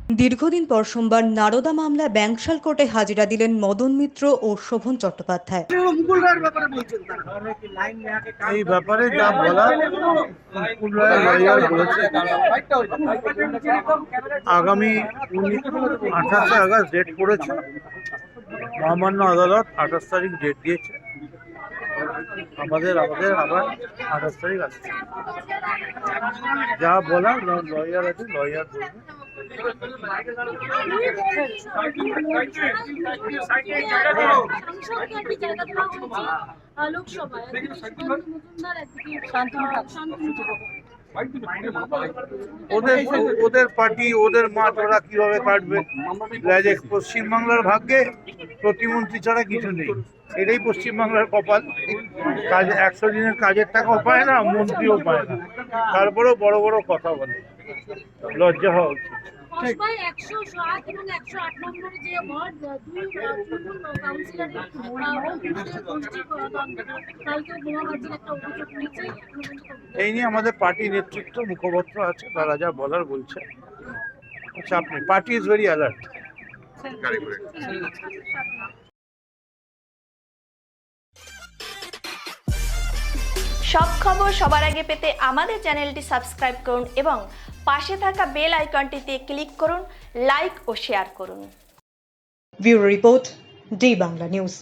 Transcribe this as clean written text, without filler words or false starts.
দীর্ঘদিন পর সোমবার নারদা মামলায় ব্যাংশাল কোর্টে হাজিরা দিলেন মদন মিত্র ও শোভন চট্টোপাধ্যায়। এই ব্যাপারে যা বলার মুকুল রায় লয়ার বলেছে। আগামী 28 আগস্ট ডেট পড়েছে, মহামান্য আদালত 28 তারিখ ডেট দিয়েছে। আমাদের আবার 28 তারিখ আসছে। যা বলার লয়ার আছে, লয়ার বলবে। ওদের পার্টি, ওদের মাঠ, ওরা কিভাবে কাটবে। পশ্চিমবাংলার ভাগ্যে প্রতিমন্ত্রী ছাড়া কিছু নেই, এটাই পশ্চিমবাংলার কপাল। কাজ 100 দিনের কাজের টাকাও পায় না, মন্ত্রীও পায় না, তারপরেও বড় বড় কথা বলে। লজ্জা হওয়া উচিত। এই নিয়ে আমাদের পার্টি নেতৃত্ব, মুখপত্র আছে, তারা যা বলার বলছে। চাপ নেই, পার্টি ইজ ভেরি অ্যালার্ট। সব খবর সবার আগে পেতে আমাদের চ্যানেলটি সাবস্ক্রাইব করুন এবং পাশে থাকা বেল আইকনটিতে ক্লিক করুন, লাইক ও শেয়ার করুন। Bureau report, D Bangla news.